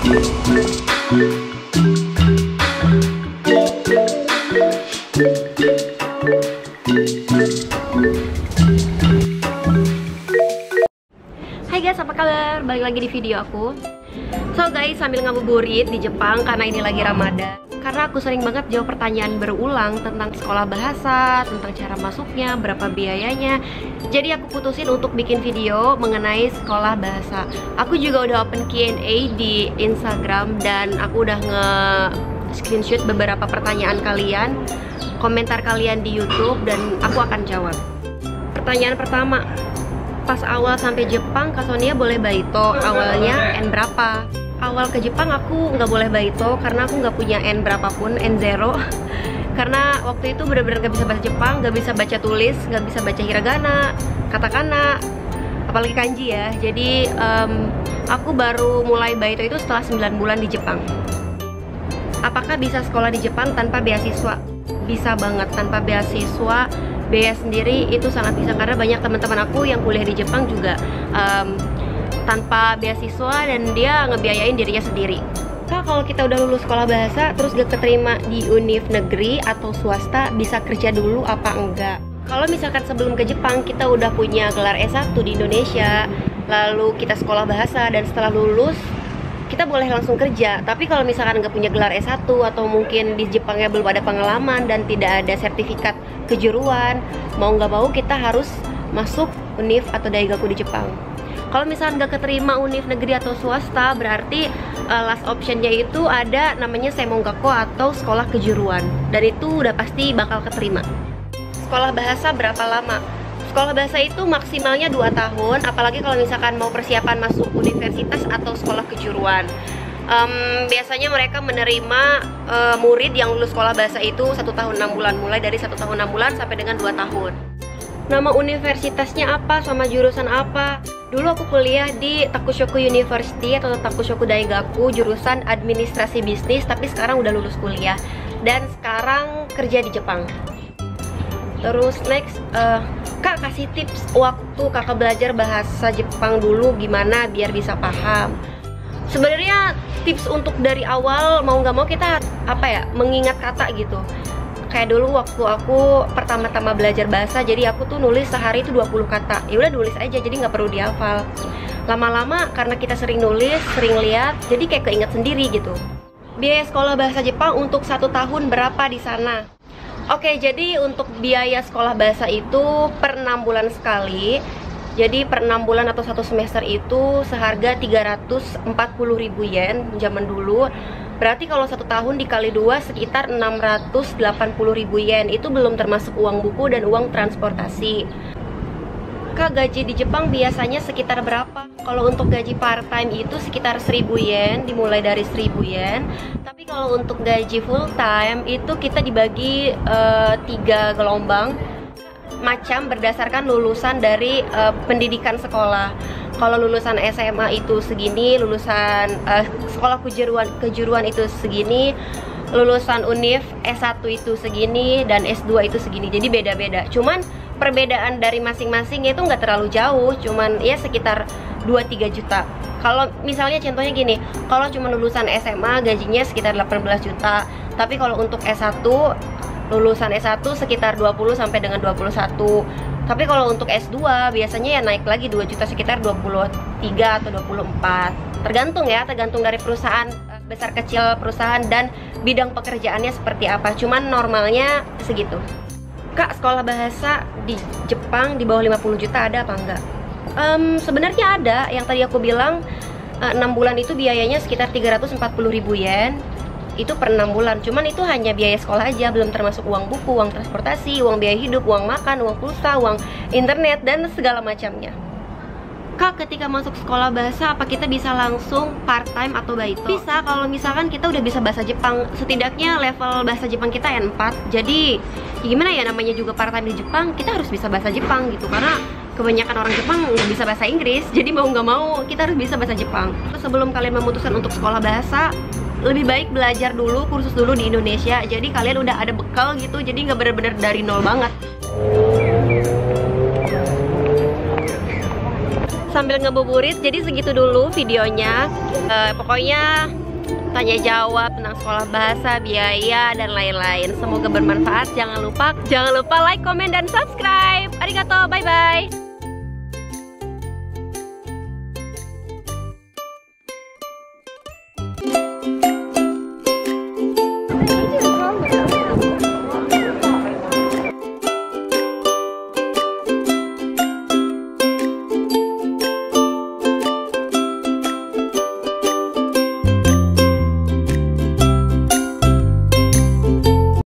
Hai guys, apa kabar? Balik lagi di video aku. So guys, sambil ngabuburit di Jepang karena ini lagi Ramadan. Karena aku sering banget jawab pertanyaan berulang tentang sekolah bahasa, tentang cara masuknya, berapa biayanya. Jadi aku putusin untuk bikin video mengenai sekolah bahasa. Aku juga udah open Q&A di Instagram dan aku udah nge-screenshot beberapa pertanyaan kalian, komentar kalian di YouTube, dan aku akan jawab. Pertanyaan pertama, pas awal sampai Jepang, Kak Sonia boleh baito, awalnya N berapa? Awal ke Jepang aku nggak boleh baito karena aku nggak punya N berapapun, N0. Karena waktu itu bener-bener nggak bisa bahasa Jepang, nggak bisa baca tulis, nggak bisa baca hiragana, katakana, apalagi kanji ya. Jadi aku baru mulai baito itu setelah 9 bulan di Jepang. Apakah bisa sekolah di Jepang tanpa beasiswa? Bisa banget, tanpa beasiswa. Biaya sendiri itu sangat bisa, karena banyak teman-teman aku yang kuliah di Jepang juga tanpa beasiswa dan dia ngebiayain dirinya sendiri. Kak, kalau kita udah lulus sekolah bahasa terus gak keterima di univ negeri atau swasta, bisa kerja dulu apa enggak? Kalau misalkan sebelum ke Jepang kita udah punya gelar S1 di Indonesia, lalu kita sekolah bahasa dan setelah lulus kita boleh langsung kerja. Tapi kalau misalkan nggak punya gelar S1 atau mungkin di Jepangnya belum ada pengalaman dan tidak ada sertifikat kejuruan, mau nggak mau kita harus masuk univ atau daigaku di Jepang. Kalau misalkan nggak keterima univ negeri atau swasta, berarti last optionnya itu ada namanya semonggakko atau sekolah kejuruan, dan itu udah pasti bakal keterima. Sekolah bahasa berapa lama? Sekolah bahasa itu maksimalnya 2 tahun, apalagi kalau misalkan mau persiapan masuk universitas atau sekolah kejuruan. Biasanya mereka menerima murid yang lulus sekolah bahasa itu 1 tahun 6 bulan, mulai dari 1 tahun 6 bulan sampai dengan 2 tahun. Nama universitasnya apa, sama jurusan apa? Dulu aku kuliah di Takushoku University atau Takushoku Daigaku, jurusan administrasi bisnis, tapi sekarang udah lulus kuliah dan sekarang kerja di Jepang. Terus next, Kak kasih tips waktu kakak belajar bahasa Jepang dulu gimana biar bisa paham. Sebenarnya tips untuk dari awal mau nggak mau kita mengingat kata gitu. Kayak dulu waktu aku pertama-tama belajar bahasa, jadi aku tuh nulis sehari itu 20 kata. Ya udah nulis aja, jadi nggak perlu dihafal. Lama-lama karena kita sering nulis, sering lihat, jadi kayak keinget sendiri gitu. Biaya sekolah bahasa Jepang untuk 1 tahun berapa di sana? Oke, jadi untuk biaya sekolah bahasa itu per 6 bulan sekali. Jadi per 6 bulan atau 1 semester itu seharga 340.000 yen zaman dulu. Berarti kalau 1 tahun dikali 2 sekitar 680.000 yen. Itu belum termasuk uang buku dan uang transportasi. Kak, gaji di Jepang biasanya sekitar berapa? Kalau untuk gaji part time itu sekitar 1.000 yen, dimulai dari 1.000 yen. Tapi kalau untuk gaji full time itu kita dibagi 3 gelombang, macam berdasarkan lulusan dari pendidikan sekolah. Kalau lulusan SMA itu segini, lulusan sekolah kejuruan itu segini, lulusan univ S1 itu segini, dan S2 itu segini. Jadi beda-beda. Cuman perbedaan dari masing-masing itu nggak terlalu jauh, cuman ya sekitar 2-3 juta. Kalau misalnya contohnya gini, kalau cuma lulusan SMA gajinya sekitar 18 juta. Tapi kalau untuk S1, lulusan S1 sekitar 20 sampai dengan 21. Tapi kalau untuk S2 biasanya ya naik lagi 2 juta, sekitar 23 atau 24. Tergantung dari perusahaan, besar kecil perusahaan dan bidang pekerjaannya seperti apa. Cuman normalnya segitu. Kak, sekolah bahasa di Jepang di bawah 50 juta ada apa enggak? Sebenarnya ada. Yang tadi aku bilang 6 bulan itu biayanya sekitar 340.000 yen. Itu per 6 bulan, cuman itu hanya biaya sekolah aja, belum termasuk uang buku, uang transportasi, uang biaya hidup, uang makan, uang pulsa, uang internet, dan segala macamnya. Kak, ketika masuk sekolah bahasa, apa kita bisa langsung part time atau baito? Bisa, kalau misalkan kita udah bisa bahasa Jepang, setidaknya level bahasa Jepang kita N4. Jadi, gimana ya, namanya juga part time di Jepang, kita harus bisa bahasa Jepang gitu, karena kebanyakan orang Jepang nggak bisa bahasa Inggris. Jadi mau nggak mau kita harus bisa bahasa Jepang. Terus sebelum kalian memutuskan untuk sekolah bahasa, lebih baik belajar dulu, kursus dulu di Indonesia. Jadi kalian udah ada bekal gitu, jadi nggak bener-bener dari nol banget. sambil ngebuburit. Jadi segitu dulu videonya. Pokoknya tanya jawab tentang sekolah bahasa, biaya, dan lain-lain. Semoga bermanfaat. Jangan lupa like, comment, dan subscribe. Arigato, bye-bye.